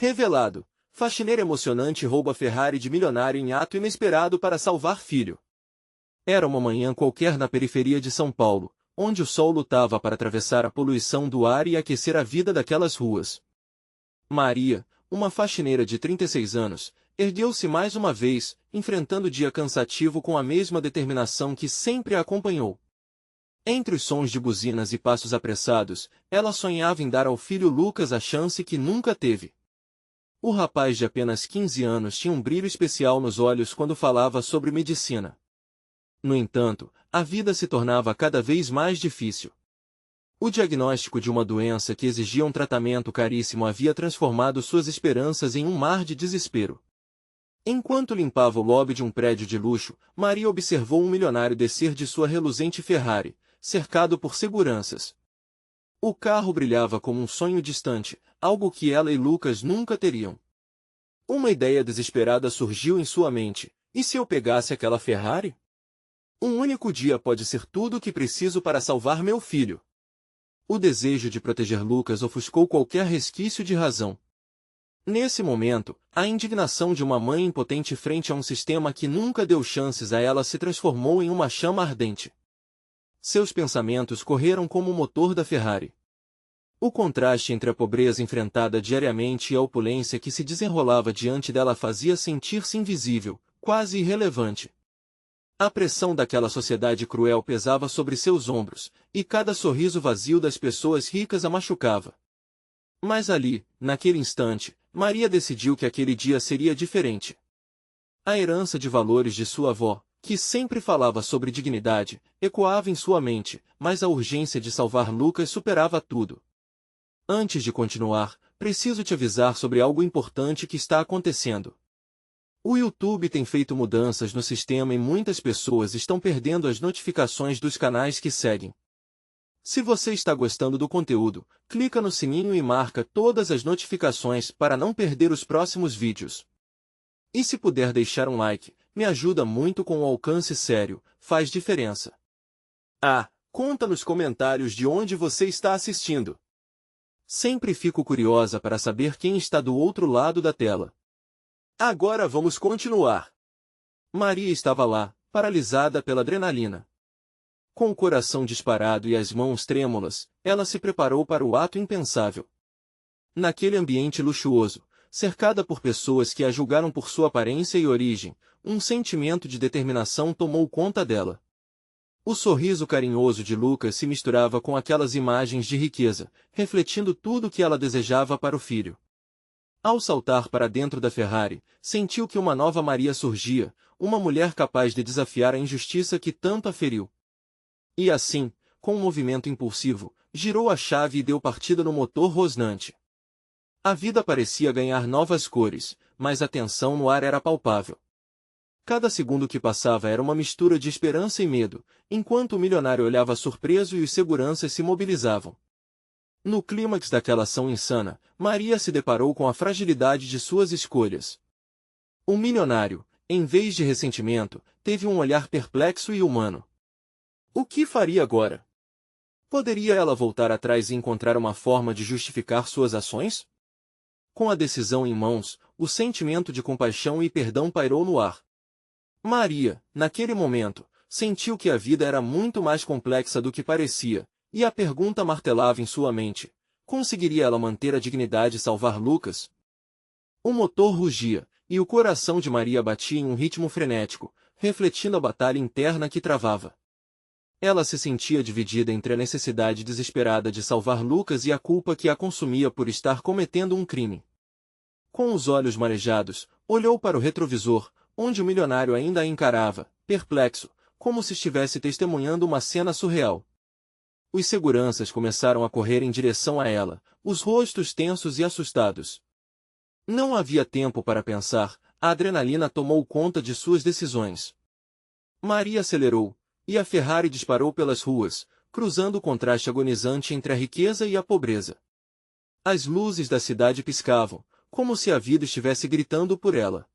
Revelado. Faxineira emocionante rouba Ferrari de milionário em ato inesperado para salvar filho. Era uma manhã qualquer na periferia de São Paulo, onde o sol lutava para atravessar a poluição do ar e aquecer a vida daquelas ruas. Maria, uma faxineira de 36 anos, ergueu-se mais uma vez, enfrentando o dia cansativo com a mesma determinação que sempre a acompanhou. Entre os sons de buzinas e passos apressados, ela sonhava em dar ao filho Lucas a chance que nunca teve. O rapaz de apenas 15 anos tinha um brilho especial nos olhos quando falava sobre medicina. No entanto, a vida se tornava cada vez mais difícil. O diagnóstico de uma doença que exigia um tratamento caríssimo havia transformado suas esperanças em um mar de desespero. Enquanto limpava o lobby de um prédio de luxo, Maria observou um milionário descer de sua reluzente Ferrari, cercado por seguranças. O carro brilhava como um sonho distante, algo que ela e Lucas nunca teriam. Uma ideia desesperada surgiu em sua mente. E se eu pegasse aquela Ferrari? Um único dia pode ser tudo o que preciso para salvar meu filho. O desejo de proteger Lucas ofuscou qualquer resquício de razão. Nesse momento, a indignação de uma mãe impotente frente a um sistema que nunca deu chances a ela se transformou em uma chama ardente. Seus pensamentos correram como o motor da Ferrari. O contraste entre a pobreza enfrentada diariamente e a opulência que se desenrolava diante dela fazia sentir-se invisível, quase irrelevante. A pressão daquela sociedade cruel pesava sobre seus ombros, e cada sorriso vazio das pessoas ricas a machucava. Mas ali, naquele instante, Maria decidiu que aquele dia seria diferente. A herança de valores de sua avó, que sempre falava sobre dignidade, ecoava em sua mente, mas a urgência de salvar Lucas superava tudo. Antes de continuar, preciso te avisar sobre algo importante que está acontecendo. O YouTube tem feito mudanças no sistema e muitas pessoas estão perdendo as notificações dos canais que seguem. Se você está gostando do conteúdo, clica no sininho e marca todas as notificações para não perder os próximos vídeos. E se puder deixar um like, me ajuda muito com o alcance sério, faz diferença. Conta nos comentários de onde você está assistindo. Sempre fico curiosa para saber quem está do outro lado da tela. Agora vamos continuar. Maria estava lá, paralisada pela adrenalina. Com o coração disparado e as mãos trêmulas, ela se preparou para o ato impensável. Naquele ambiente luxuoso, cercada por pessoas que a julgaram por sua aparência e origem, um sentimento de determinação tomou conta dela. O sorriso carinhoso de Lucas se misturava com aquelas imagens de riqueza, refletindo tudo o que ela desejava para o filho. Ao saltar para dentro da Ferrari, sentiu que uma nova Maria surgia, uma mulher capaz de desafiar a injustiça que tanto a feriu. E assim, com um movimento impulsivo, girou a chave e deu partida no motor rosnante. A vida parecia ganhar novas cores, mas a tensão no ar era palpável. Cada segundo que passava era uma mistura de esperança e medo, enquanto o milionário olhava surpreso e os seguranças se mobilizavam. No clímax daquela ação insana, Maria se deparou com a fragilidade de suas escolhas. O milionário, em vez de ressentimento, teve um olhar perplexo e humano. O que faria agora? Poderia ela voltar atrás e encontrar uma forma de justificar suas ações? Com a decisão em mãos, o sentimento de compaixão e perdão pairou no ar. Maria, naquele momento, sentiu que a vida era muito mais complexa do que parecia, e a pergunta martelava em sua mente: conseguiria ela manter a dignidade e salvar Lucas? O motor rugia, e o coração de Maria batia em um ritmo frenético, refletindo a batalha interna que travava. Ela se sentia dividida entre a necessidade desesperada de salvar Lucas e a culpa que a consumia por estar cometendo um crime. Com os olhos marejados, olhou para o retrovisor, onde o milionário ainda a encarava, perplexo, como se estivesse testemunhando uma cena surreal. Os seguranças começaram a correr em direção a ela, os rostos tensos e assustados. Não havia tempo para pensar, a adrenalina tomou conta de suas decisões. Maria acelerou, e a Ferrari disparou pelas ruas, cruzando o contraste agonizante entre a riqueza e a pobreza. As luzes da cidade piscavam, como se a vida estivesse gritando por ela.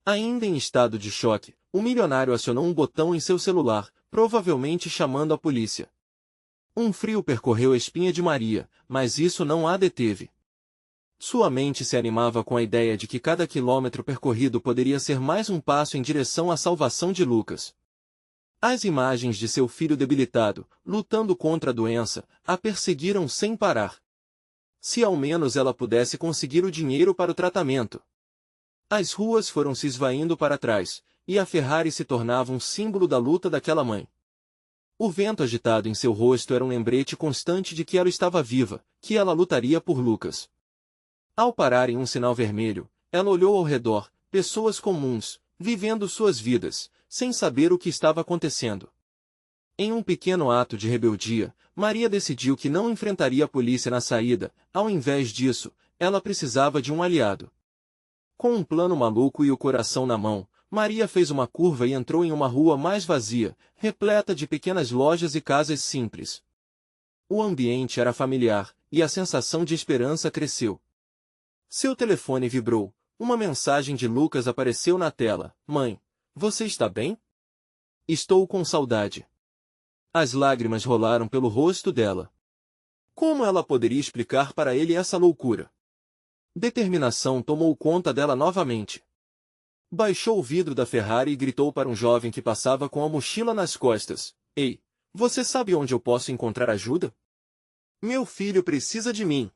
Ainda em estado de choque, o milionário acionou um botão em seu celular, provavelmente chamando a polícia. Um frio percorreu a espinha de Maria, mas isso não a deteve. Sua mente se animava com a ideia de que cada quilômetro percorrido poderia ser mais um passo em direção à salvação de Lucas. As imagens de seu filho debilitado, lutando contra a doença, a perseguiram sem parar. Se ao menos ela pudesse conseguir o dinheiro para o tratamento. As ruas foram se esvaindo para trás, e a Ferrari se tornava um símbolo da luta daquela mãe. O vento agitado em seu rosto era um lembrete constante de que ela estava viva, que ela lutaria por Lucas. Ao parar em um sinal vermelho, ela olhou ao redor, pessoas comuns, vivendo suas vidas, sem saber o que estava acontecendo. Em um pequeno ato de rebeldia, Maria decidiu que não enfrentaria a polícia na saída, ao invés disso, ela precisava de um aliado. Com um plano maluco e o coração na mão, Maria fez uma curva e entrou em uma rua mais vazia, repleta de pequenas lojas e casas simples. O ambiente era familiar, e a sensação de esperança cresceu. Seu telefone vibrou. Uma mensagem de Lucas apareceu na tela. Mãe, você está bem? Estou com saudade. As lágrimas rolaram pelo rosto dela. Como ela poderia explicar para ele essa loucura? Determinação tomou conta dela novamente. Baixou o vidro da Ferrari e gritou para um jovem que passava com a mochila nas costas. Ei, você sabe onde eu posso encontrar ajuda? Meu filho precisa de mim.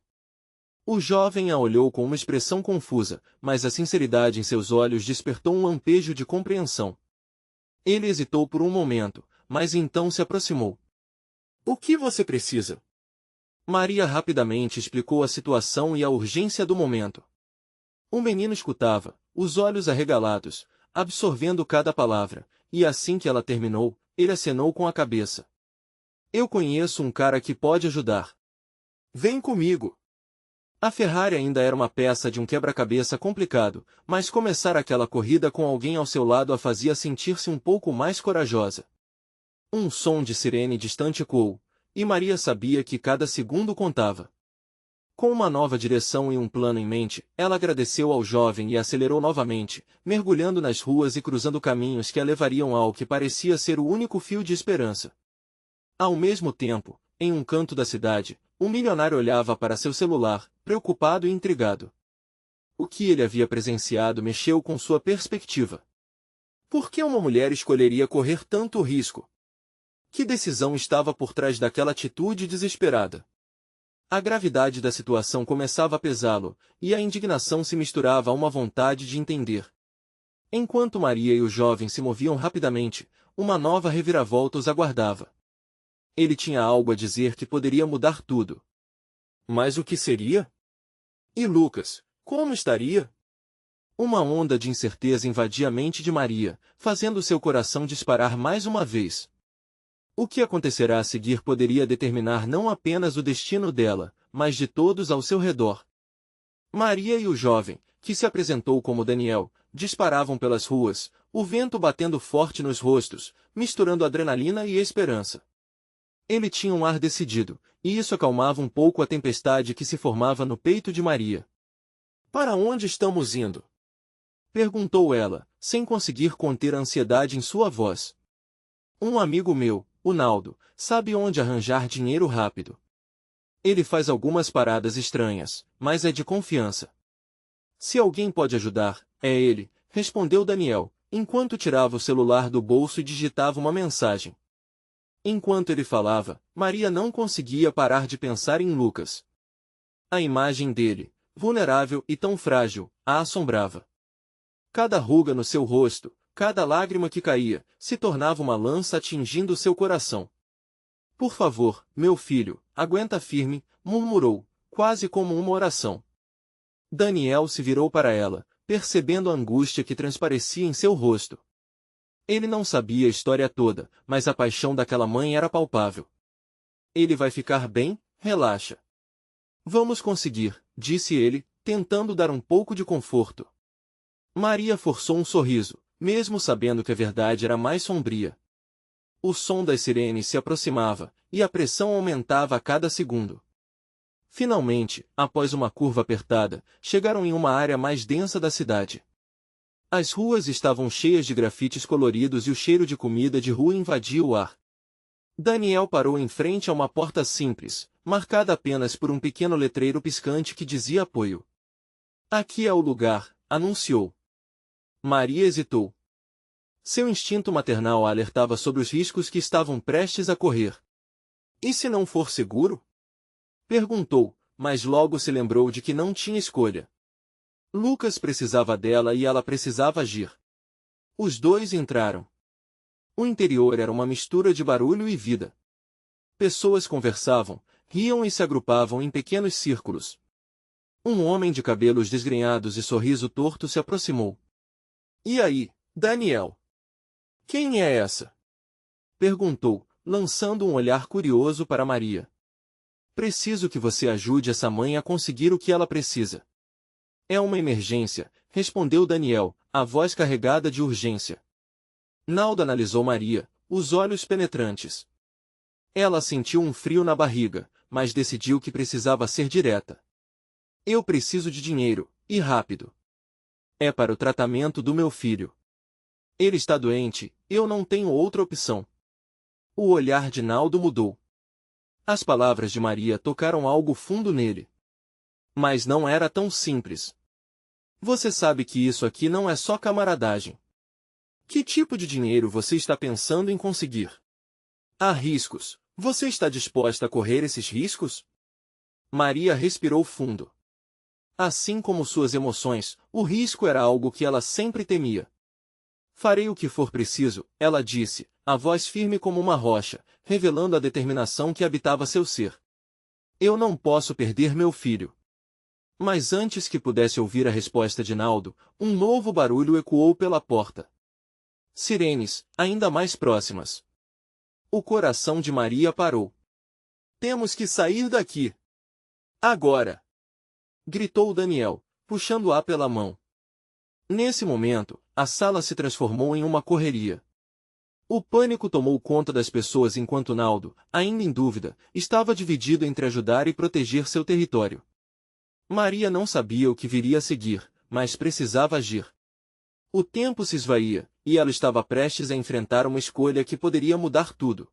O jovem a olhou com uma expressão confusa, mas a sinceridade em seus olhos despertou um lampejo de compreensão. Ele hesitou por um momento, mas então se aproximou. O que você precisa? Maria rapidamente explicou a situação e a urgência do momento. O menino escutava, os olhos arregalados, absorvendo cada palavra, e assim que ela terminou, ele acenou com a cabeça. Eu conheço um cara que pode ajudar. Vem comigo. A Ferrari ainda era uma peça de um quebra-cabeça complicado, mas começar aquela corrida com alguém ao seu lado a fazia sentir-se um pouco mais corajosa. Um som de sirene distante ecoou, e Maria sabia que cada segundo contava. Com uma nova direção e um plano em mente, ela agradeceu ao jovem e acelerou novamente, mergulhando nas ruas e cruzando caminhos que a levariam ao que parecia ser o único fio de esperança. Ao mesmo tempo, em um canto da cidade, um milionário olhava para seu celular, preocupado e intrigado. O que ele havia presenciado mexeu com sua perspectiva. Por que uma mulher escolheria correr tanto risco? Que decisão estava por trás daquela atitude desesperada? A gravidade da situação começava a pesá-lo, e a indignação se misturava a uma vontade de entender. Enquanto Maria e o jovem se moviam rapidamente, uma nova reviravolta os aguardava. Ele tinha algo a dizer que poderia mudar tudo. Mas o que seria? E Lucas, como estaria? Uma onda de incerteza invadia a mente de Maria, fazendo seu coração disparar mais uma vez. O que acontecerá a seguir poderia determinar não apenas o destino dela, mas de todos ao seu redor. Maria e o jovem, que se apresentou como Daniel, disparavam pelas ruas, o vento batendo forte nos rostos, misturando adrenalina e esperança. Ele tinha um ar decidido, e isso acalmava um pouco a tempestade que se formava no peito de Maria. Para onde estamos indo? Perguntou ela, sem conseguir conter a ansiedade em sua voz. Um amigo meu, o Naldo, sabe onde arranjar dinheiro rápido. Ele faz algumas paradas estranhas, mas é de confiança. Se alguém pode ajudar, é ele, respondeu Daniel, enquanto tirava o celular do bolso e digitava uma mensagem. Enquanto ele falava, Maria não conseguia parar de pensar em Lucas. A imagem dele, vulnerável e tão frágil, a assombrava. Cada ruga no seu rosto, cada lágrima que caía, se tornava uma lança atingindo seu coração. Por favor, meu filho, aguenta firme, murmurou, quase como uma oração. Daniel se virou para ela, percebendo a angústia que transparecia em seu rosto. Ele não sabia a história toda, mas a paixão daquela mãe era palpável. Ele vai ficar bem, relaxa. Vamos conseguir, disse ele, tentando dar um pouco de conforto. Maria forçou um sorriso, mesmo sabendo que a verdade era mais sombria. O som das sirenes se aproximava, e a pressão aumentava a cada segundo. Finalmente, após uma curva apertada, chegaram em uma área mais densa da cidade. As ruas estavam cheias de grafites coloridos e o cheiro de comida de rua invadia o ar. Daniel parou em frente a uma porta simples, marcada apenas por um pequeno letreiro piscante que dizia apoio. Aqui é o lugar, anunciou. Maria hesitou. Seu instinto maternal a alertava sobre os riscos que estavam prestes a correr. E se não for seguro? Perguntou, mas logo se lembrou de que não tinha escolha. Lucas precisava dela e ela precisava agir. Os dois entraram. O interior era uma mistura de barulho e vida. Pessoas conversavam, riam e se agrupavam em pequenos círculos. Um homem de cabelos desgrenhados e sorriso torto se aproximou. E aí, Daniel? Quem é essa? Perguntou, lançando um olhar curioso para Maria. Preciso que você ajude essa mãe a conseguir o que ela precisa. É uma emergência, respondeu Daniel, a voz carregada de urgência. Naldo analisou Maria, os olhos penetrantes. Ela sentiu um frio na barriga, mas decidiu que precisava ser direta. Eu preciso de dinheiro, e rápido. É para o tratamento do meu filho. Ele está doente, eu não tenho outra opção. O olhar de Naldo mudou. As palavras de Maria tocaram algo fundo nele. Mas não era tão simples. Você sabe que isso aqui não é só camaradagem. Que tipo de dinheiro você está pensando em conseguir? Há riscos. Você está disposta a correr esses riscos? Maria respirou fundo. Assim como suas emoções, o risco era algo que ela sempre temia. Farei o que for preciso, ela disse, a voz firme como uma rocha, revelando a determinação que habitava seu ser. Eu não posso perder meu filho. Mas antes que pudesse ouvir a resposta de Naldo, um novo barulho ecoou pela porta. Sirenes, ainda mais próximas. O coração de Maria parou. Temos que sair daqui. Agora! Gritou Daniel, puxando-a pela mão. Nesse momento, a sala se transformou em uma correria. O pânico tomou conta das pessoas enquanto Naldo, ainda em dúvida, estava dividido entre ajudar e proteger seu território. Maria não sabia o que viria a seguir, mas precisava agir. O tempo se esvaía, e ela estava prestes a enfrentar uma escolha que poderia mudar tudo.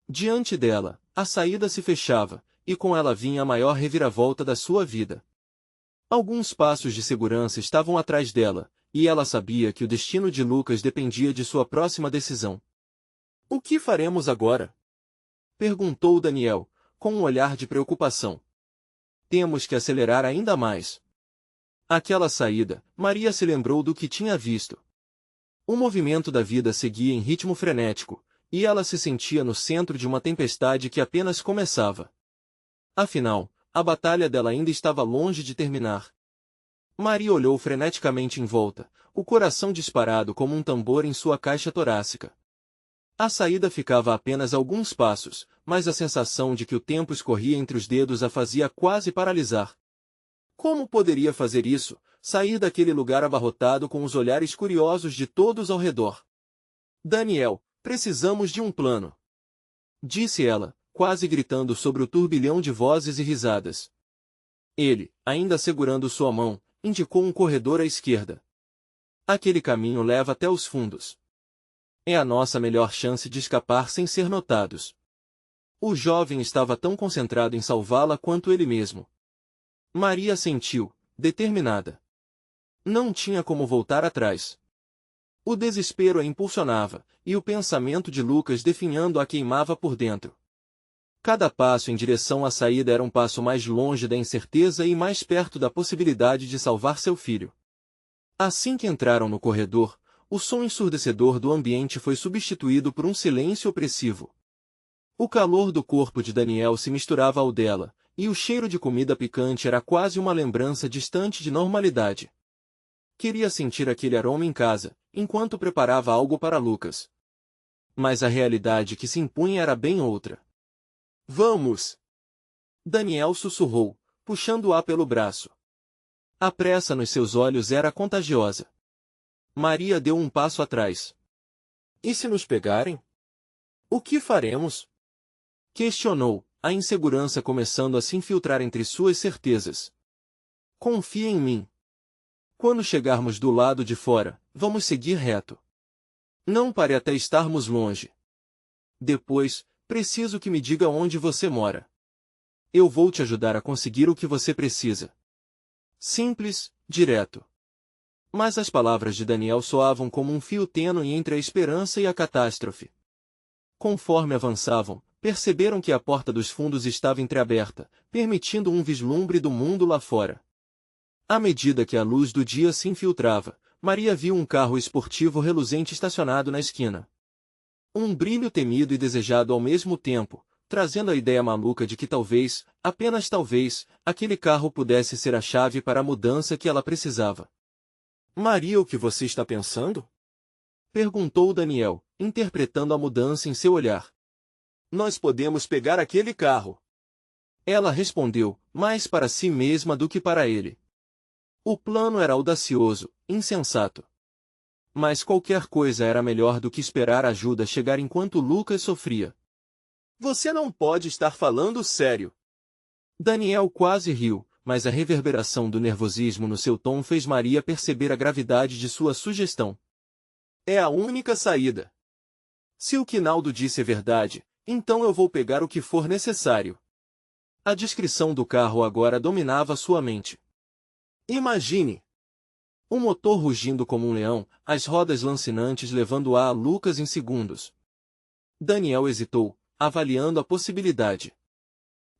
Diante dela, a saída se fechava, e com ela vinha a maior reviravolta da sua vida. Alguns passos de segurança estavam atrás dela, e ela sabia que o destino de Lucas dependia de sua próxima decisão. O que faremos agora? Perguntou Daniel, com um olhar de preocupação. Temos que acelerar ainda mais. Aquela saída, Maria se lembrou do que tinha visto. O movimento da vida seguia em ritmo frenético, e ela se sentia no centro de uma tempestade que apenas começava. Afinal, a batalha dela ainda estava longe de terminar. Maria olhou freneticamente em volta, o coração disparado como um tambor em sua caixa torácica. A saída ficava a apenas alguns passos, mas a sensação de que o tempo escorria entre os dedos a fazia quase paralisar. Como poderia fazer isso, sair daquele lugar abarrotado com os olhares curiosos de todos ao redor? Daniel, precisamos de um plano. Disse ela, quase gritando sobre o turbilhão de vozes e risadas. Ele, ainda segurando sua mão, indicou um corredor à esquerda. Aquele caminho leva até os fundos. É a nossa melhor chance de escapar sem ser notados. O jovem estava tão concentrado em salvá-la quanto ele mesmo. Maria sentiu, determinada. Não tinha como voltar atrás. O desespero a impulsionava, e o pensamento de Lucas definhando a queimava por dentro. Cada passo em direção à saída era um passo mais longe da incerteza e mais perto da possibilidade de salvar seu filho. Assim que entraram no corredor, o som ensurdecedor do ambiente foi substituído por um silêncio opressivo. O calor do corpo de Daniel se misturava ao dela, e o cheiro de comida picante era quase uma lembrança distante de normalidade. Queria sentir aquele aroma em casa, enquanto preparava algo para Lucas. Mas a realidade que se impunha era bem outra. Vamos! Daniel sussurrou, puxando-a pelo braço. A pressa nos seus olhos era contagiosa. Maria deu um passo atrás. E se nos pegarem? O que faremos? Questionou, a insegurança começando a se infiltrar entre suas certezas. Confia em mim. Quando chegarmos do lado de fora, vamos seguir reto. Não pare até estarmos longe. Depois, preciso que me diga onde você mora. Eu vou te ajudar a conseguir o que você precisa. Simples, direto. Mas as palavras de Daniel soavam como um fio tênue entre a esperança e a catástrofe. Conforme avançavam, perceberam que a porta dos fundos estava entreaberta, permitindo um vislumbre do mundo lá fora. À medida que a luz do dia se infiltrava, Maria viu um carro esportivo reluzente estacionado na esquina. Um brilho temido e desejado ao mesmo tempo, trazendo a ideia maluca de que talvez, apenas talvez, aquele carro pudesse ser a chave para a mudança que ela precisava. Maria, o que você está pensando? Perguntou Daniel, interpretando a mudança em seu olhar. Nós podemos pegar aquele carro. Ela respondeu, mais para si mesma do que para ele. O plano era audacioso, insensato. Mas qualquer coisa era melhor do que esperar a ajuda chegar enquanto Lucas sofria. Você não pode estar falando sério. Daniel quase riu, mas a reverberação do nervosismo no seu tom fez Maria perceber a gravidade de sua sugestão. É a única saída. Se o que Naldo disse é verdade, então eu vou pegar o que for necessário. A descrição do carro agora dominava sua mente. Imagine! O motor rugindo como um leão, as rodas lancinantes levando-a a Lucas em segundos. Daniel hesitou, avaliando a possibilidade.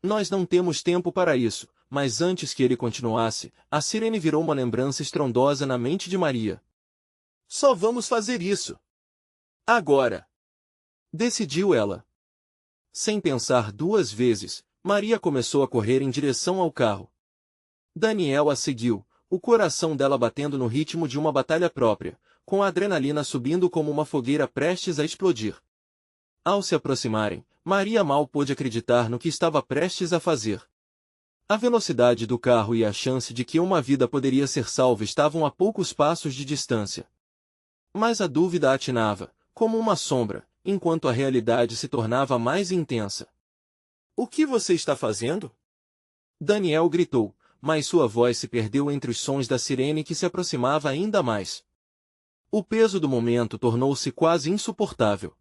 Nós não temos tempo para isso, mas antes que ele continuasse, a sirene virou uma lembrança estrondosa na mente de Maria. Só vamos fazer isso. Agora! Decidiu ela. Sem pensar duas vezes, Maria começou a correr em direção ao carro. Daniel a seguiu, o coração dela batendo no ritmo de uma batalha própria, com a adrenalina subindo como uma fogueira prestes a explodir. Ao se aproximarem, Maria mal pôde acreditar no que estava prestes a fazer. A velocidade do carro e a chance de que uma vida poderia ser salva estavam a poucos passos de distância. Mas a dúvida atinava, como uma sombra, enquanto a realidade se tornava mais intensa. O que você está fazendo? Daniel gritou, mas sua voz se perdeu entre os sons da sirene que se aproximava ainda mais. O peso do momento tornou-se quase insuportável.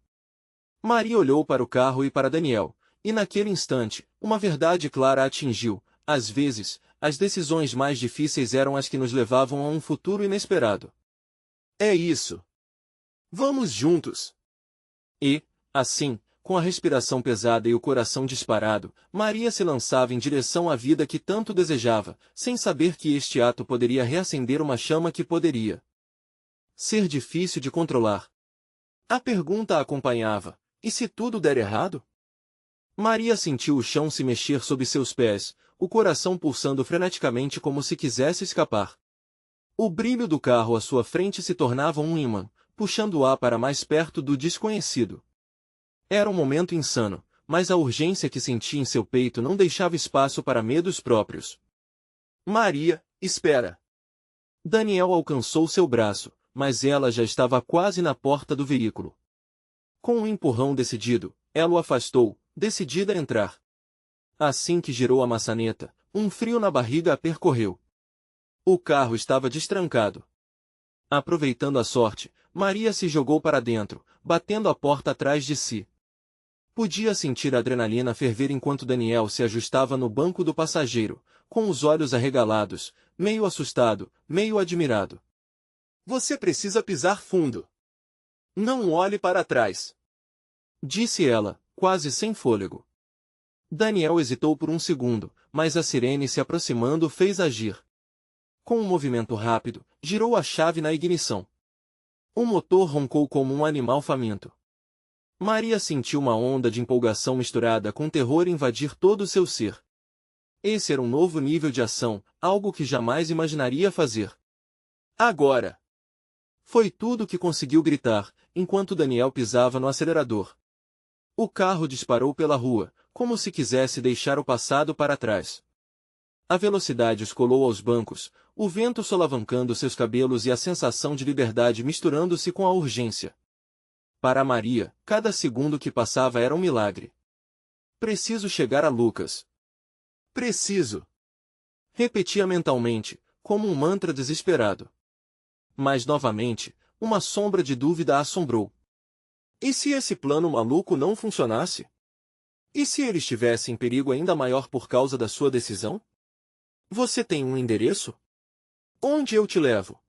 Maria olhou para o carro e para Daniel, e naquele instante, uma verdade clara a atingiu. Às vezes, as decisões mais difíceis eram as que nos levavam a um futuro inesperado. É isso. Vamos juntos. E, assim, com a respiração pesada e o coração disparado, Maria se lançava em direção à vida que tanto desejava, sem saber que este ato poderia reacender uma chama que poderia ser difícil de controlar. A pergunta a acompanhava: e se tudo der errado? Maria sentiu o chão se mexer sob seus pés, o coração pulsando freneticamente como se quisesse escapar. O brilho do carro à sua frente se tornava um ímã, puxando-a para mais perto do desconhecido. Era um momento insano, mas a urgência que sentia em seu peito não deixava espaço para medos próprios. Maria, espera! Daniel alcançou seu braço, mas ela já estava quase na porta do veículo. Com um empurrão decidido, ela o afastou, decidida a entrar. Assim que girou a maçaneta, um frio na barriga a percorreu. O carro estava destrancado. Aproveitando a sorte, Maria se jogou para dentro, batendo a porta atrás de si. Podia sentir a adrenalina ferver enquanto Daniel se ajustava no banco do passageiro, com os olhos arregalados, meio assustado, meio admirado. Você precisa pisar fundo. Não olhe para trás. Disse ela, quase sem fôlego. Daniel hesitou por um segundo, mas a sirene se aproximando o fez agir. Com um movimento rápido, girou a chave na ignição. O motor roncou como um animal faminto. Maria sentiu uma onda de empolgação misturada com terror invadir todo o seu ser. Esse era um novo nível de ação, algo que jamais imaginaria fazer. Agora! Foi tudo o que conseguiu gritar, enquanto Daniel pisava no acelerador. O carro disparou pela rua, como se quisesse deixar o passado para trás. A velocidade os colou aos bancos, o vento solavancando seus cabelos e a sensação de liberdade misturando-se com a urgência. Para Maria, cada segundo que passava era um milagre. Preciso chegar a Lucas. Preciso. Repetia mentalmente, como um mantra desesperado. Mas novamente, uma sombra de dúvida a assombrou. E se esse plano maluco não funcionasse? E se ele estivesse em perigo ainda maior por causa da sua decisão? Você tem um endereço? Onde eu te levo?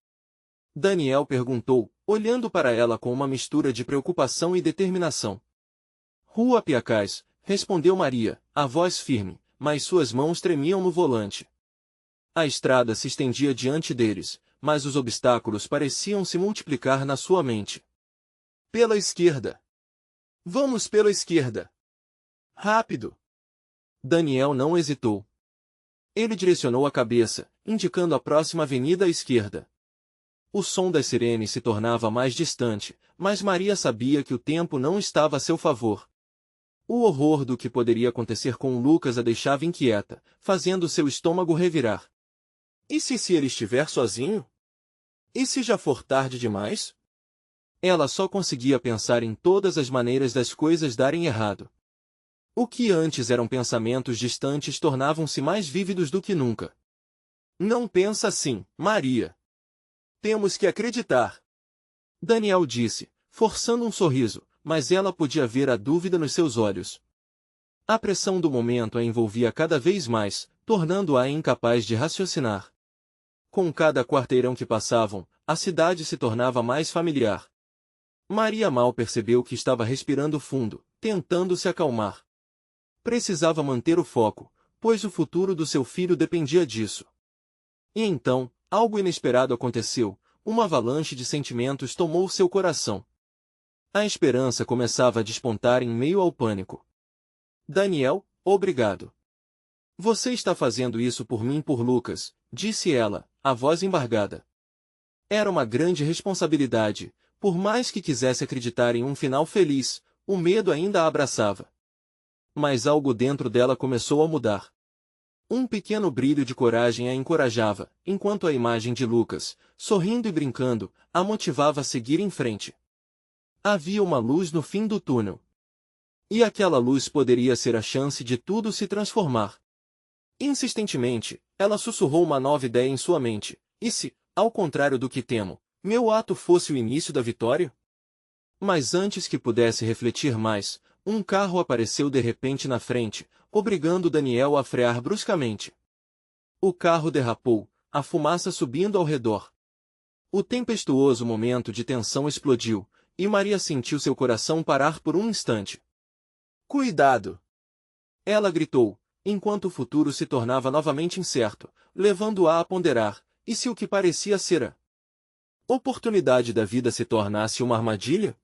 Daniel perguntou, olhando para ela com uma mistura de preocupação e determinação. Rua Piacás, respondeu Maria, a voz firme, mas suas mãos tremiam no volante. A estrada se estendia diante deles, mas os obstáculos pareciam se multiplicar na sua mente. Pela esquerda. Vamos pela esquerda. Rápido. Daniel não hesitou. Ele direcionou a cabeça, indicando a próxima avenida à esquerda. O som das sirenes se tornava mais distante, mas Maria sabia que o tempo não estava a seu favor. O horror do que poderia acontecer com Lucas a deixava inquieta, fazendo seu estômago revirar. E se ele estiver sozinho? E se já for tarde demais? Ela só conseguia pensar em todas as maneiras das coisas darem errado. O que antes eram pensamentos distantes tornavam-se mais vívidos do que nunca. Não pensa assim, Maria. Temos que acreditar. Daniel disse, forçando um sorriso, mas ela podia ver a dúvida nos seus olhos. A pressão do momento a envolvia cada vez mais, tornando-a incapaz de raciocinar. Com cada quarteirão que passavam, a cidade se tornava mais familiar. Maria mal percebeu que estava respirando fundo, tentando se acalmar. Precisava manter o foco, pois o futuro do seu filho dependia disso. E então, algo inesperado aconteceu, uma avalanche de sentimentos tomou seu coração. A esperança começava a despontar em meio ao pânico. Daniel, obrigado. Você está fazendo isso por mim e por Lucas, disse ela, a voz embargada. Era uma grande responsabilidade, por mais que quisesse acreditar em um final feliz, o medo ainda a abraçava. Mas algo dentro dela começou a mudar. Um pequeno brilho de coragem a encorajava, enquanto a imagem de Lucas, sorrindo e brincando, a motivava a seguir em frente. Havia uma luz no fim do túnel. E aquela luz poderia ser a chance de tudo se transformar. Insistentemente, ela sussurrou uma nova ideia em sua mente. E se, ao contrário do que temo, meu ato fosse o início da vitória? Mas antes que pudesse refletir mais, um carro apareceu de repente na frente, obrigando Daniel a frear bruscamente. O carro derrapou, a fumaça subindo ao redor. O tempestuoso momento de tensão explodiu, e Maria sentiu seu coração parar por um instante. Cuidado! Ela gritou, enquanto o futuro se tornava novamente incerto, levando-a a ponderar, e se o que parecia ser a oportunidade da vida se tornasse uma armadilha?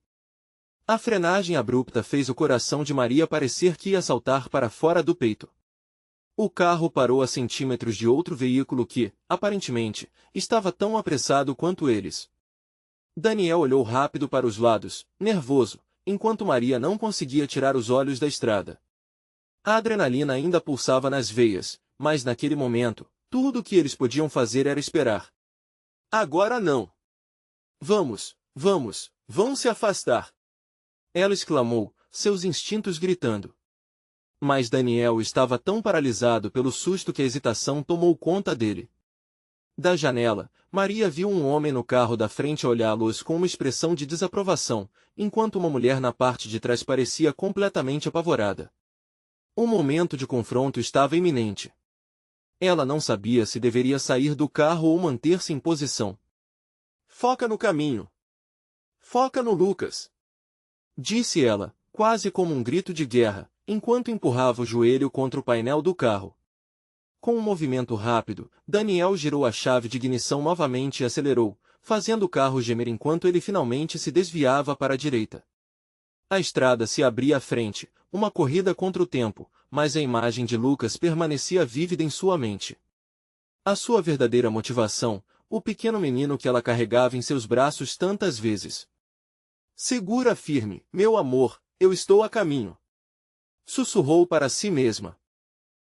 A frenagem abrupta fez o coração de Maria parecer que ia saltar para fora do peito. O carro parou a centímetros de outro veículo que, aparentemente, estava tão apressado quanto eles. Daniel olhou rápido para os lados, nervoso, enquanto Maria não conseguia tirar os olhos da estrada. A adrenalina ainda pulsava nas veias, mas naquele momento, tudo o que eles podiam fazer era esperar. Agora não! Vão se afastar! Ela exclamou, seus instintos gritando. Mas Daniel estava tão paralisado pelo susto que a hesitação tomou conta dele. Da janela, Maria viu um homem no carro da frente olhá-los com uma expressão de desaprovação, enquanto uma mulher na parte de trás parecia completamente apavorada. O momento de confronto estava iminente. Ela não sabia se deveria sair do carro ou manter-se em posição. Foca no caminho. Foca no Lucas. Disse ela, quase como um grito de guerra, enquanto empurrava o joelho contra o painel do carro. Com um movimento rápido, Daniel girou a chave de ignição novamente e acelerou, fazendo o carro gemer enquanto ele finalmente se desviava para a direita. A estrada se abria à frente, uma corrida contra o tempo, mas a imagem de Lucas permanecia vívida em sua mente. A sua verdadeira motivação, o pequeno menino que ela carregava em seus braços tantas vezes. Segura firme, meu amor, eu estou a caminho. Sussurrou para si mesma.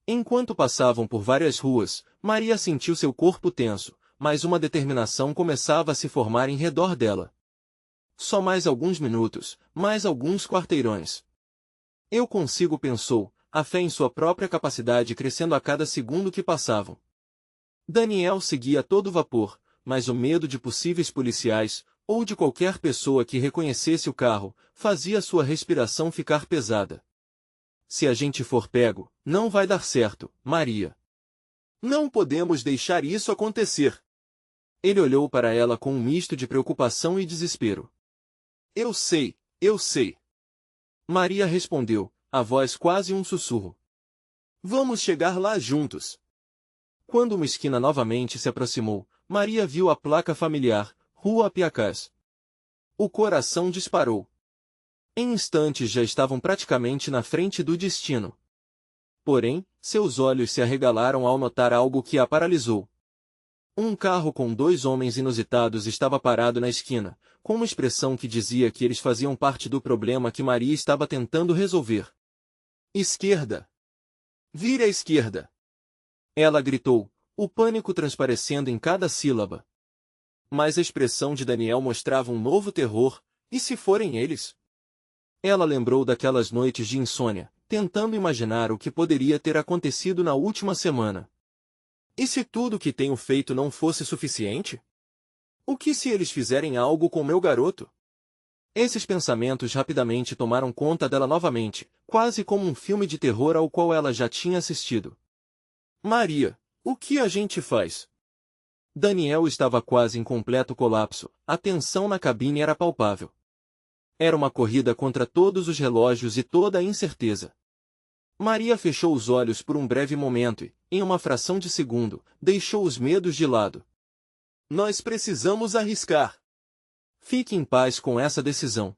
Enquanto passavam por várias ruas, Maria sentiu seu corpo tenso, mas uma determinação começava a se formar em redor dela. Só mais alguns minutos, mais alguns quarteirões. Eu consigo, pensou, a fé em sua própria capacidade crescendo a cada segundo que passavam. Daniel seguia a todo vapor, mas o medo de possíveis policiais, ou de qualquer pessoa que reconhecesse o carro, fazia sua respiração ficar pesada. Se a gente for pego, não vai dar certo, Maria. Não podemos deixar isso acontecer. Ele olhou para ela com um misto de preocupação e desespero. Eu sei, eu sei. Maria respondeu, a voz quase um sussurro. Vamos chegar lá juntos. Quando uma esquina novamente se aproximou, Maria viu a placa familiar, Rua Piacás. O coração disparou. Em instantes já estavam praticamente na frente do destino. Porém, seus olhos se arregalaram ao notar algo que a paralisou. Um carro com 2 homens inusitados estava parado na esquina, com uma expressão que dizia que eles faziam parte do problema que Maria estava tentando resolver. Esquerda! Vire à esquerda! Ela gritou, o pânico transparecendo em cada sílaba. Mas a expressão de Daniel mostrava um novo terror, e se forem eles? Ela lembrou daquelas noites de insônia, tentando imaginar o que poderia ter acontecido na última semana. E se tudo o que tenho feito não fosse suficiente? O que se eles fizerem algo com meu garoto? Esses pensamentos rapidamente tomaram conta dela novamente, quase como um filme de terror ao qual ela já tinha assistido. Maria, o que a gente faz? Daniel estava quase em completo colapso, a tensão na cabine era palpável. Era uma corrida contra todos os relógios e toda a incerteza. Maria fechou os olhos por um breve momento e, em uma fração de segundo, deixou os medos de lado. Nós precisamos arriscar. Fique em paz com essa decisão.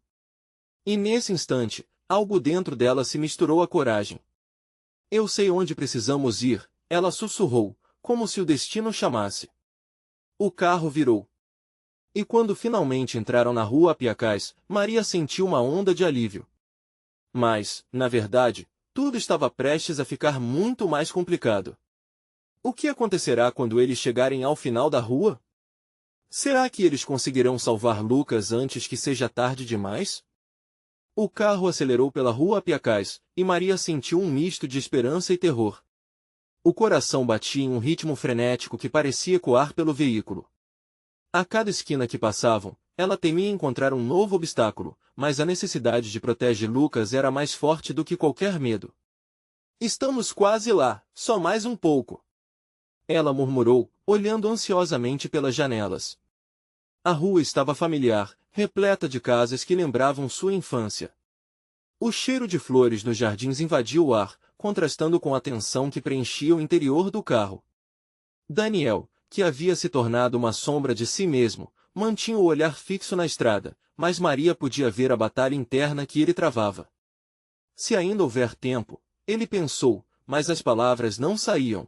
E nesse instante, algo dentro dela se misturou à coragem. Eu sei onde precisamos ir, ela sussurrou, como se o destino chamasse. O carro virou. E quando finalmente entraram na rua Piacás, Maria sentiu uma onda de alívio. Mas, na verdade, tudo estava prestes a ficar muito mais complicado. O que acontecerá quando eles chegarem ao final da rua? Será que eles conseguirão salvar Lucas antes que seja tarde demais? O carro acelerou pela rua Piacás, e Maria sentiu um misto de esperança e terror. O coração batia em um ritmo frenético que parecia ecoar pelo veículo. A cada esquina que passavam, ela temia encontrar um novo obstáculo, mas a necessidade de proteger Lucas era mais forte do que qualquer medo. Estamos quase lá, só mais um pouco. Ela murmurou, olhando ansiosamente pelas janelas. A rua estava familiar, repleta de casas que lembravam sua infância. O cheiro de flores nos jardins invadiu o ar, contrastando com a tensão que preenchia o interior do carro. Daniel, que havia se tornado uma sombra de si mesmo, mantinha o olhar fixo na estrada, mas Maria podia ver a batalha interna que ele travava. Se ainda houver tempo, ele pensou, mas as palavras não saíam.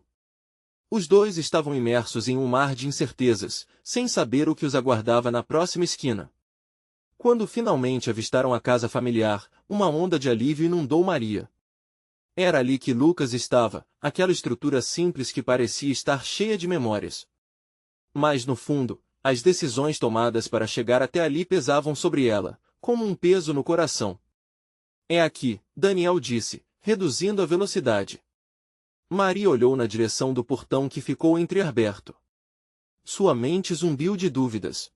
Os dois estavam imersos em um mar de incertezas, sem saber o que os aguardava na próxima esquina. Quando finalmente avistaram a casa familiar, uma onda de alívio inundou Maria. Era ali que Lucas estava, aquela estrutura simples que parecia estar cheia de memórias. Mas no fundo, as decisões tomadas para chegar até ali pesavam sobre ela, como um peso no coração. É aqui, Daniel disse, reduzindo a velocidade. Maria olhou na direção do portão que ficou entreaberto. Sua mente zumbiu de dúvidas.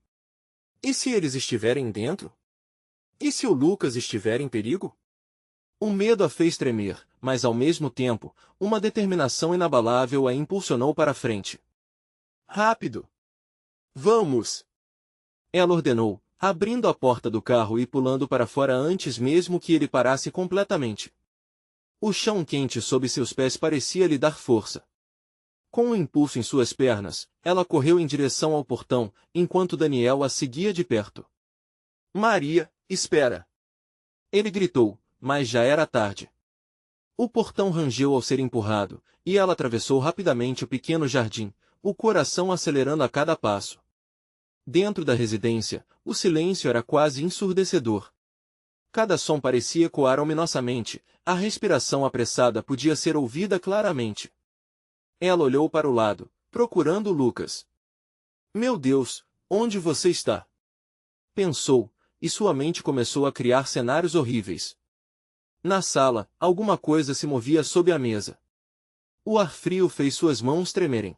E se eles estiverem dentro? E se o Lucas estiver em perigo? O medo a fez tremer, mas ao mesmo tempo, uma determinação inabalável a impulsionou para a frente. Rápido! Vamos! Ela ordenou, abrindo a porta do carro e pulando para fora antes mesmo que ele parasse completamente. O chão quente sob seus pés parecia lhe dar força. Com um impulso em suas pernas, ela correu em direção ao portão, enquanto Daniel a seguia de perto. Maria, espera! Ele gritou, mas já era tarde. O portão rangeu ao ser empurrado, e ela atravessou rapidamente o pequeno jardim, o coração acelerando a cada passo. Dentro da residência, o silêncio era quase ensurdecedor. Cada som parecia ecoar ominosamente, a respiração apressada podia ser ouvida claramente. Ela olhou para o lado, procurando Lucas. Meu Deus, onde você está? Pensou, e sua mente começou a criar cenários horríveis. Na sala, alguma coisa se movia sob a mesa. O ar frio fez suas mãos tremerem.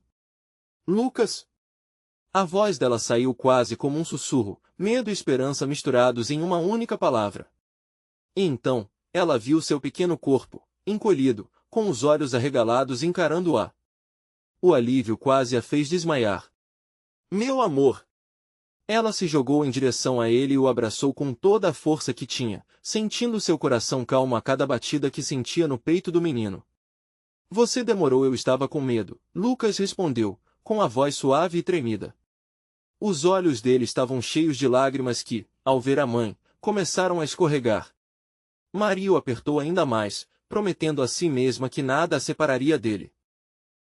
Lucas? A voz dela saiu quase como um sussurro, medo e esperança misturados em uma única palavra. E então, ela viu seu pequeno corpo, encolhido, com os olhos arregalados encarando-a. O alívio quase a fez desmaiar. Meu amor! Ela se jogou em direção a ele e o abraçou com toda a força que tinha, sentindo seu coração calmo a cada batida que sentia no peito do menino. Você demorou, eu estava com medo, Lucas respondeu, com a voz suave e tremida. Os olhos dele estavam cheios de lágrimas que, ao ver a mãe, começaram a escorregar. Maria o apertou ainda mais, prometendo a si mesma que nada a separaria dele.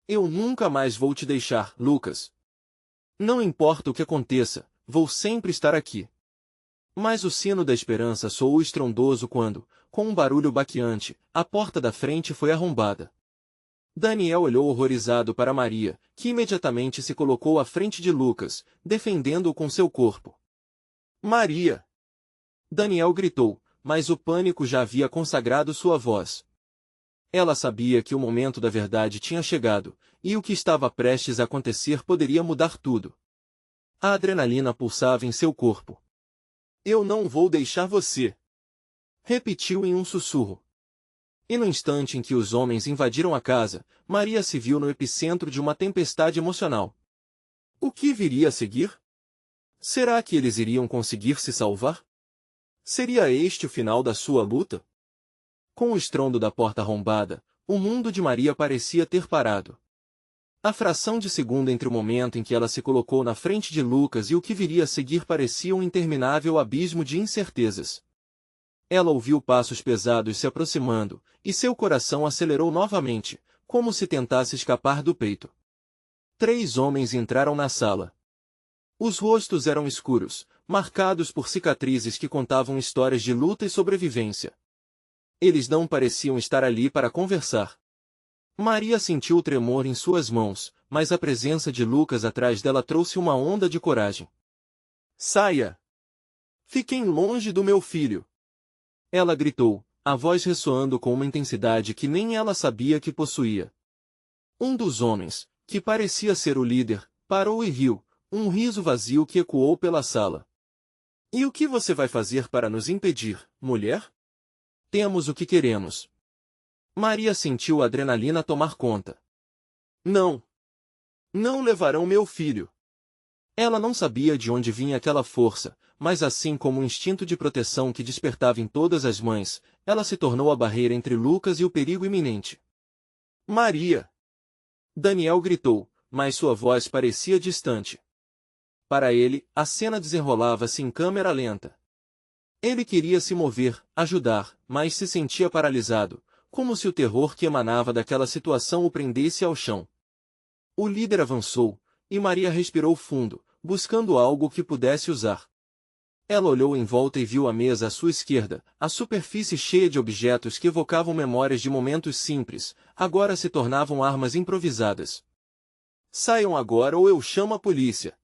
Eu nunca mais vou te deixar, Lucas. Não importa o que aconteça, vou sempre estar aqui. Mas o sino da esperança soou estrondoso quando, com um barulho baqueante, a porta da frente foi arrombada. Daniel olhou horrorizado para Maria, que imediatamente se colocou à frente de Lucas, defendendo-o com seu corpo. Maria! Daniel gritou, mas o pânico já havia consagrado sua voz. Ela sabia que o momento da verdade tinha chegado, e o que estava prestes a acontecer poderia mudar tudo. A adrenalina pulsava em seu corpo. Eu não vou deixar você! Repetiu em um sussurro. E no instante em que os homens invadiram a casa, Maria se viu no epicentro de uma tempestade emocional. O que viria a seguir? Será que eles iriam conseguir se salvar? Seria este o final da sua luta? Com o estrondo da porta arrombada, o mundo de Maria parecia ter parado. A fração de segundo entre o momento em que ela se colocou na frente de Lucas e o que viria a seguir parecia um interminável abismo de incertezas. Ela ouviu passos pesados se aproximando, e seu coração acelerou novamente, como se tentasse escapar do peito. 3 homens entraram na sala. Os rostos eram escuros, marcados por cicatrizes que contavam histórias de luta e sobrevivência. Eles não pareciam estar ali para conversar. Maria sentiu o tremor em suas mãos, mas a presença de Lucas atrás dela trouxe uma onda de coragem. Saia! Fiquem longe do meu filho! Ela gritou, a voz ressoando com uma intensidade que nem ela sabia que possuía. Um dos homens, que parecia ser o líder, parou e riu, um riso vazio que ecoou pela sala. E o que você vai fazer para nos impedir, mulher? Temos o que queremos. Maria sentiu a adrenalina tomar conta. Não! Não levarão meu filho! Ela não sabia de onde vinha aquela força, mas assim como o instinto de proteção que despertava em todas as mães, ela se tornou a barreira entre Lucas e o perigo iminente. Maria! Daniel gritou, mas sua voz parecia distante. Para ele, a cena desenrolava-se em câmera lenta. Ele queria se mover, ajudar, mas se sentia paralisado, como se o terror que emanava daquela situação o prendesse ao chão. O líder avançou, e Maria respirou fundo, buscando algo que pudesse usar. Ela olhou em volta e viu a mesa à sua esquerda, a superfície cheia de objetos que evocavam memórias de momentos simples, agora se tornavam armas improvisadas. Saiam agora ou eu chamo a polícia!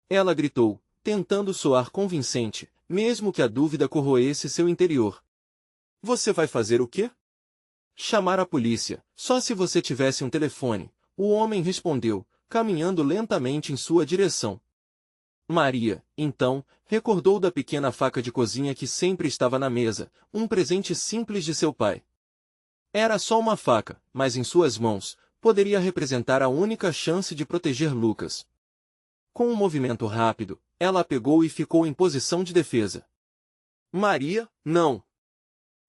Ela gritou, tentando soar convincente, mesmo que a dúvida corroesse seu interior. Você vai fazer o quê? Chamar a polícia, só se você tivesse um telefone, o homem respondeu, caminhando lentamente em sua direção. Maria, então, recordou da pequena faca de cozinha que sempre estava na mesa, um presente simples de seu pai. Era só uma faca, mas em suas mãos, poderia representar a única chance de proteger Lucas. Com um movimento rápido, ela a pegou e ficou em posição de defesa. Maria, não!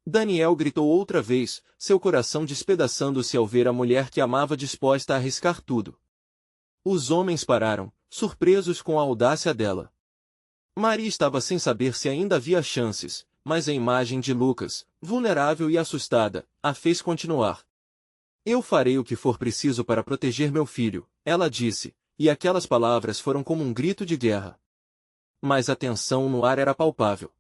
Daniel gritou outra vez, seu coração despedaçando-se ao ver a mulher que amava disposta a arriscar tudo. Os homens pararam, surpresos com a audácia dela. Maria estava sem saber se ainda havia chances, mas a imagem de Lucas, vulnerável e assustada, a fez continuar. Eu farei o que for preciso para proteger meu filho, ela disse, e aquelas palavras foram como um grito de guerra. Mas a tensão no ar era palpável.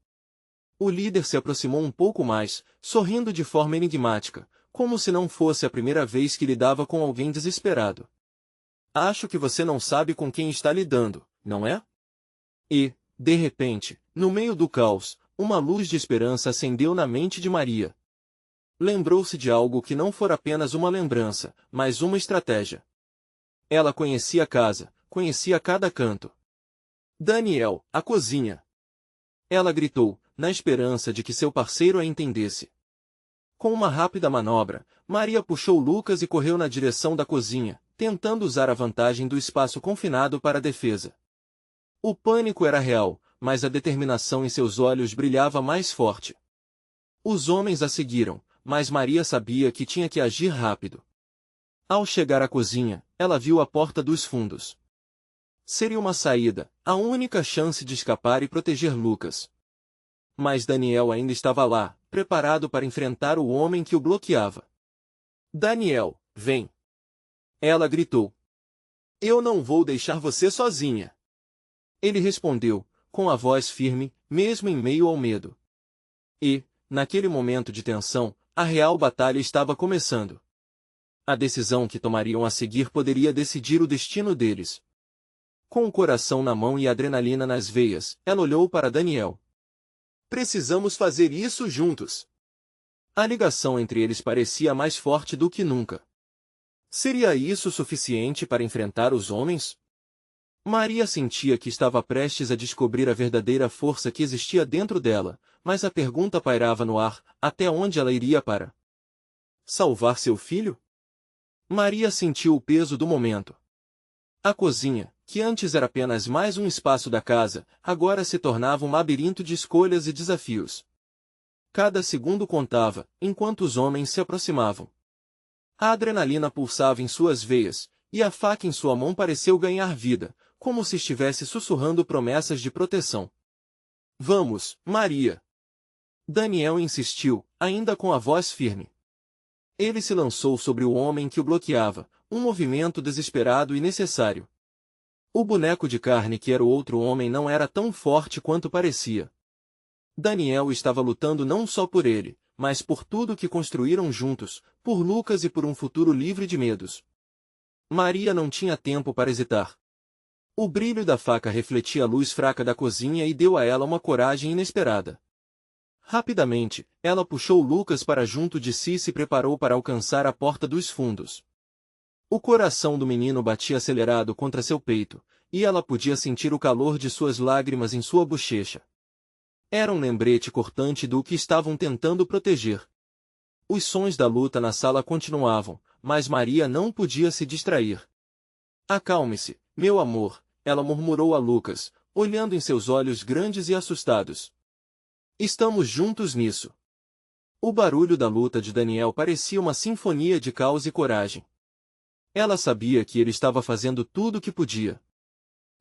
O líder se aproximou um pouco mais, sorrindo de forma enigmática, como se não fosse a primeira vez que lidava com alguém desesperado. Acho que você não sabe com quem está lidando, não é? E, de repente, no meio do caos, uma luz de esperança acendeu na mente de Maria. Lembrou-se de algo que não fora apenas uma lembrança, mas uma estratégia. Ela conhecia a casa, conhecia cada canto. Daniel, a cozinha! Ela gritou, na esperança de que seu parceiro a entendesse. Com uma rápida manobra, Maria puxou Lucas e correu na direção da cozinha, tentando usar a vantagem do espaço confinado para a defesa. O pânico era real, mas a determinação em seus olhos brilhava mais forte. Os homens a seguiram, mas Maria sabia que tinha que agir rápido. Ao chegar à cozinha, ela viu a porta dos fundos. Seria uma saída, a única chance de escapar e proteger Lucas. Mas Daniel ainda estava lá, preparado para enfrentar o homem que o bloqueava. Daniel, vem! Ela gritou. Eu não vou deixar você sozinha. Ele respondeu, com a voz firme, mesmo em meio ao medo. E, naquele momento de tensão, a real batalha estava começando. A decisão que tomariam a seguir poderia decidir o destino deles. Com o coração na mão e a adrenalina nas veias, ela olhou para Daniel. Precisamos fazer isso juntos. A ligação entre eles parecia mais forte do que nunca. Seria isso suficiente para enfrentar os homens? Maria sentia que estava prestes a descobrir a verdadeira força que existia dentro dela, mas a pergunta pairava no ar, até onde ela iria para salvar seu filho? Maria sentiu o peso do momento. A cozinha, que antes era apenas mais um espaço da casa, agora se tornava um labirinto de escolhas e desafios. Cada segundo contava, enquanto os homens se aproximavam. A adrenalina pulsava em suas veias, e a faca em sua mão pareceu ganhar vida, como se estivesse sussurrando promessas de proteção. Vamos, Maria! Daniel insistiu, ainda com a voz firme. Ele se lançou sobre o homem que o bloqueava, um movimento desesperado e necessário. O boneco de carne que era o outro homem não era tão forte quanto parecia. Daniel estava lutando não só por ele, mas por tudo que construíram juntos, por Lucas e por um futuro livre de medos. Maria não tinha tempo para hesitar. O brilho da faca refletia a luz fraca da cozinha e deu a ela uma coragem inesperada. Rapidamente, ela puxou Lucas para junto de si e se preparou para alcançar a porta dos fundos. O coração do menino batia acelerado contra seu peito, e ela podia sentir o calor de suas lágrimas em sua bochecha. Era um lembrete cortante do que estavam tentando proteger. Os sons da luta na sala continuavam, mas Maria não podia se distrair. Acalme-se, meu amor, ela murmurou a Lucas, olhando em seus olhos grandes e assustados. Estamos juntos nisso. O barulho da luta de Daniel parecia uma sinfonia de caos e coragem. Ela sabia que ele estava fazendo tudo o que podia.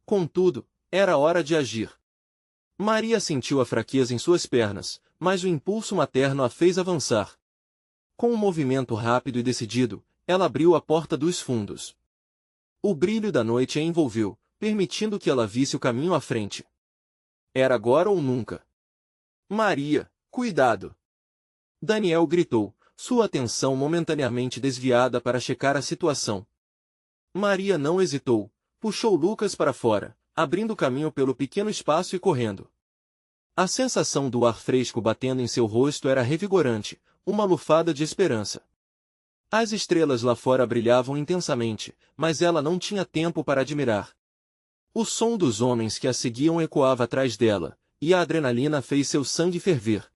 Contudo, era hora de agir. Maria sentiu a fraqueza em suas pernas, mas o impulso materno a fez avançar. Com um movimento rápido e decidido, ela abriu a porta dos fundos. O brilho da noite a envolveu, permitindo que ela visse o caminho à frente. Era agora ou nunca. Maria, cuidado! Daniel gritou, sua atenção momentaneamente desviada para checar a situação. Maria não hesitou, puxou Lucas para fora, abrindo caminho pelo pequeno espaço e correndo. A sensação do ar fresco batendo em seu rosto era revigorante, uma lufada de esperança. As estrelas lá fora brilhavam intensamente, mas ela não tinha tempo para admirar. O som dos homens que a seguiam ecoava atrás dela, e a adrenalina fez seu sangue ferver.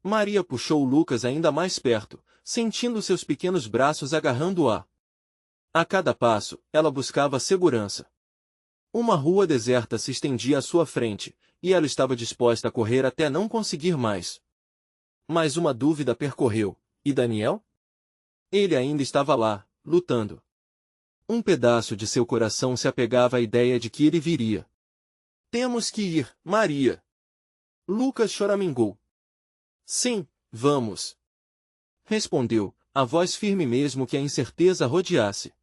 Maria puxou Lucas ainda mais perto, sentindo seus pequenos braços agarrando-a. A cada passo, ela buscava segurança. Uma rua deserta se estendia à sua frente, e ela estava disposta a correr até não conseguir mais. Mas uma dúvida percorreu, e Daniel? Ele ainda estava lá, lutando. Um pedaço de seu coração se apegava à ideia de que ele viria. Temos que ir, Maria. Lucas choramingou. Sim, vamos. Respondeu, a voz firme mesmo que a incerteza rodeasse.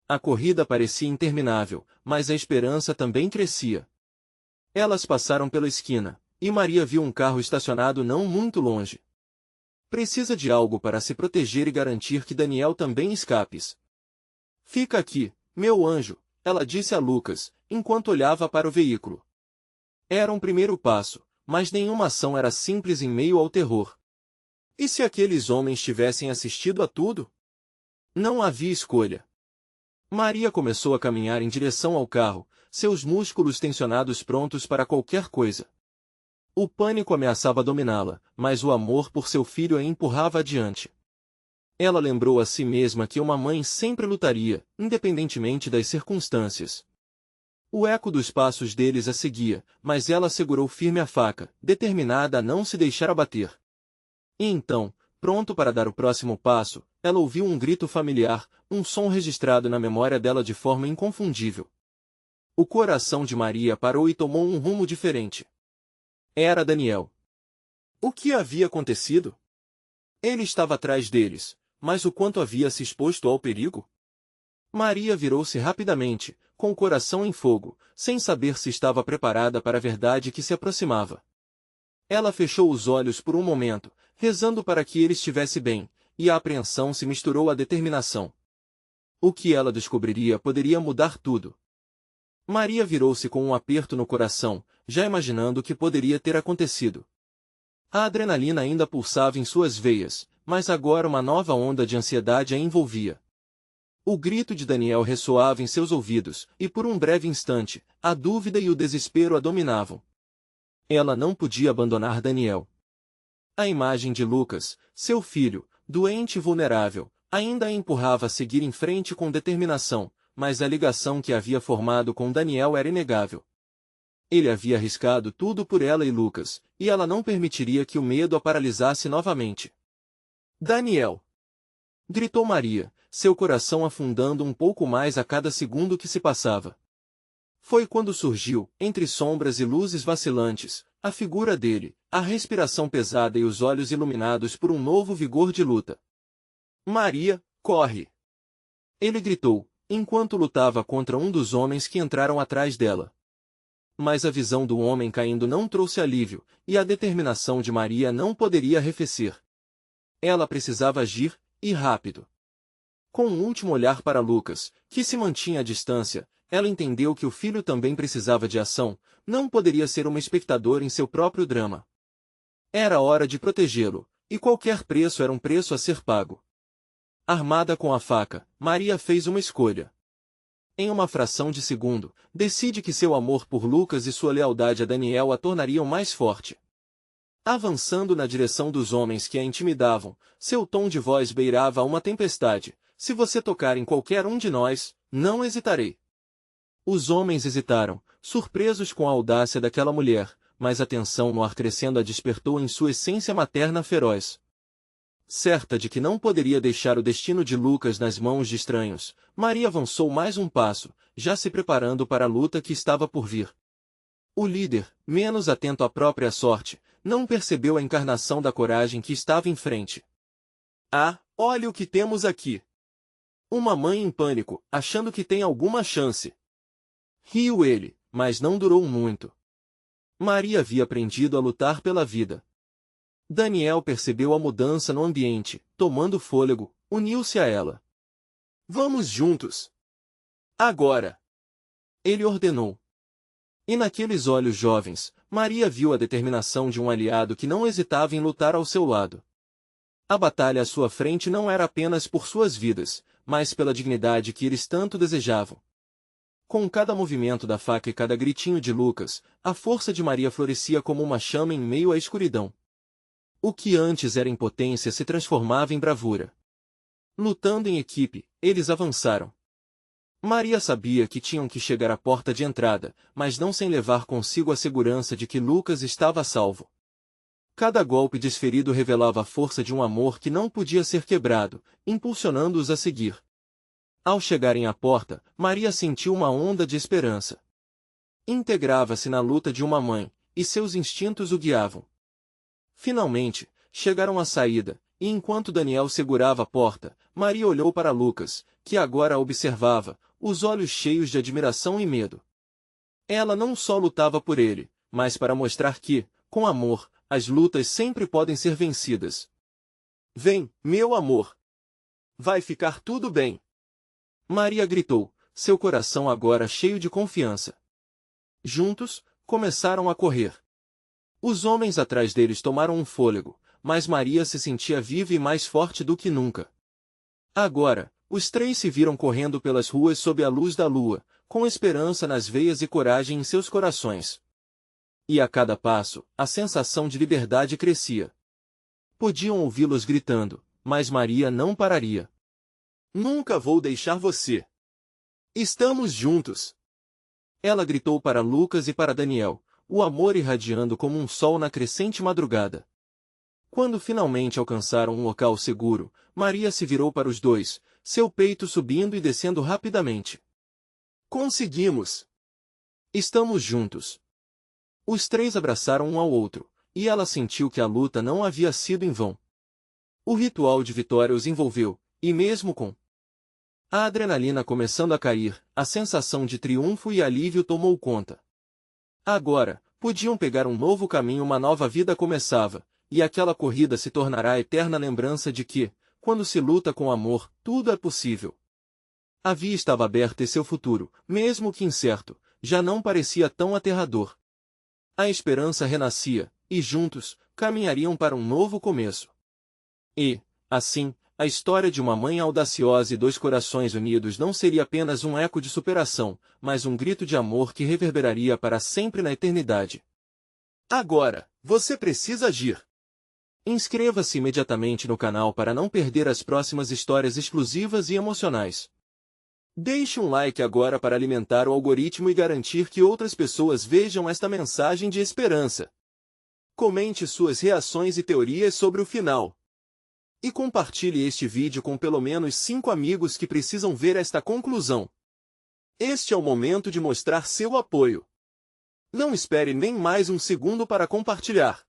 A corrida parecia interminável, mas a esperança também crescia. Elas passaram pela esquina, e Maria viu um carro estacionado não muito longe. Precisa de algo para se proteger e garantir que Daniel também escapes. Fica aqui, meu anjo, ela disse a Lucas, enquanto olhava para o veículo. Era um primeiro passo, mas nenhuma ação era simples em meio ao terror. E se aqueles homens tivessem assistido a tudo? Não havia escolha. Maria começou a caminhar em direção ao carro, seus músculos tensionados prontos para qualquer coisa. O pânico ameaçava dominá-la, mas o amor por seu filho a empurrava adiante. Ela lembrou a si mesma que uma mãe sempre lutaria, independentemente das circunstâncias. O eco dos passos deles a seguia, mas ela segurou firme a faca, determinada a não se deixar abater. E então, pronto para dar o próximo passo, ela ouviu um grito familiar, um som registrado na memória dela de forma inconfundível. O coração de Maria parou e tomou um rumo diferente. Era Daniel. O que havia acontecido? Ele estava atrás deles, mas o quanto havia se exposto ao perigo? Maria virou-se rapidamente, com o coração em fogo, sem saber se estava preparada para a verdade que se aproximava. Ela fechou os olhos por um momento, rezando para que ele estivesse bem, e a apreensão se misturou à determinação. O que ela descobriria poderia mudar tudo. Maria virou-se com um aperto no coração, já imaginando o que poderia ter acontecido. A adrenalina ainda pulsava em suas veias, mas agora uma nova onda de ansiedade a envolvia. O grito de Daniel ressoava em seus ouvidos, e por um breve instante, a dúvida e o desespero a dominavam. Ela não podia abandonar Daniel. A imagem de Lucas, seu filho, doente e vulnerável, ainda a empurrava a seguir em frente com determinação, mas a ligação que havia formado com Daniel era inegável. Ele havia arriscado tudo por ela e Lucas, e ela não permitiria que o medo a paralisasse novamente. Daniel! Gritou Maria, seu coração afundando um pouco mais a cada segundo que se passava. Foi quando surgiu, entre sombras e luzes vacilantes, a figura dele, a respiração pesada e os olhos iluminados por um novo vigor de luta. Maria, corre! Ele gritou, enquanto lutava contra um dos homens que entraram atrás dela. Mas a visão do homem caindo não trouxe alívio, e a determinação de Maria não poderia arrefecer. Ela precisava agir, e rápido. Com um último olhar para Lucas, que se mantinha à distância, ela entendeu que o filho também precisava de ação, não poderia ser uma espectadora em seu próprio drama. Era hora de protegê-lo, e qualquer preço era um preço a ser pago. Armada com a faca, Maria fez uma escolha. Em uma fração de segundo, decide que seu amor por Lucas e sua lealdade a Daniel a tornariam mais forte. Avançando na direção dos homens que a intimidavam, seu tom de voz beirava uma tempestade. Se você tocar em qualquer um de nós, não hesitarei. Os homens hesitaram, surpresos com a audácia daquela mulher, mas a tensão no ar crescendo a despertou em sua essência materna feroz. Certa de que não poderia deixar o destino de Lucas nas mãos de estranhos, Maria avançou mais um passo, já se preparando para a luta que estava por vir. O líder, menos atento à própria sorte, não percebeu a encarnação da coragem que estava em frente. Ah, olha o que temos aqui! Uma mãe em pânico, achando que tem alguma chance. Riu ele, mas não durou muito. Maria havia aprendido a lutar pela vida. Daniel percebeu a mudança no ambiente, tomando fôlego, uniu-se a ela. Vamos juntos! Agora! Ele ordenou. E naqueles olhos jovens, Maria viu a determinação de um aliado que não hesitava em lutar ao seu lado. A batalha à sua frente não era apenas por suas vidas, mas pela dignidade que eles tanto desejavam. Com cada movimento da faca e cada gritinho de Lucas, a força de Maria florescia como uma chama em meio à escuridão. O que antes era impotência se transformava em bravura. Lutando em equipe, eles avançaram. Maria sabia que tinham que chegar à porta de entrada, mas não sem levar consigo a segurança de que Lucas estava a salvo. Cada golpe desferido revelava a força de um amor que não podia ser quebrado, impulsionando-os a seguir. Ao chegarem à porta, Maria sentiu uma onda de esperança. Integrava-se na luta de uma mãe, e seus instintos o guiavam. Finalmente, chegaram à saída, e enquanto Daniel segurava a porta, Maria olhou para Lucas, que agora a observava, os olhos cheios de admiração e medo. Ela não só lutava por ele, mas para mostrar que, com amor, as lutas sempre podem ser vencidas. Vem, meu amor! Vai ficar tudo bem! Maria gritou, seu coração agora cheio de confiança. Juntos, começaram a correr. Os homens atrás deles tomaram um fôlego, mas Maria se sentia viva e mais forte do que nunca. Agora, os três se viram correndo pelas ruas sob a luz da lua, com esperança nas veias e coragem em seus corações. E a cada passo, a sensação de liberdade crescia. Podiam ouvi-los gritando, mas Maria não pararia. Nunca vou deixar você. Estamos juntos. Ela gritou para Lucas e para Daniel, o amor irradiando como um sol na crescente madrugada. Quando finalmente alcançaram um local seguro, Maria se virou para os dois, seu peito subindo e descendo rapidamente. Conseguimos! Estamos juntos. Os três abraçaram um ao outro, e ela sentiu que a luta não havia sido em vão. O ritual de vitória os envolveu, e mesmo com a adrenalina começando a cair, a sensação de triunfo e alívio tomou conta. Agora, podiam pegar um novo caminho, uma nova vida começava, e aquela corrida se tornará a eterna lembrança de que, quando se luta com amor, tudo é possível. A via estava aberta e seu futuro, mesmo que incerto, já não parecia tão aterrador. A esperança renascia, e juntos, caminhariam para um novo começo. E, assim, a história de uma mãe audaciosa e dois corações unidos não seria apenas um eco de superação, mas um grito de amor que reverberaria para sempre na eternidade. Agora, você precisa agir. Inscreva-se imediatamente no canal para não perder as próximas histórias exclusivas e emocionais. Deixe um like agora para alimentar o algoritmo e garantir que outras pessoas vejam esta mensagem de esperança. Comente suas reações e teorias sobre o final. E compartilhe este vídeo com pelo menos 5 amigos que precisam ver esta conclusão. Este é o momento de mostrar seu apoio. Não espere nem mais um segundo para compartilhar.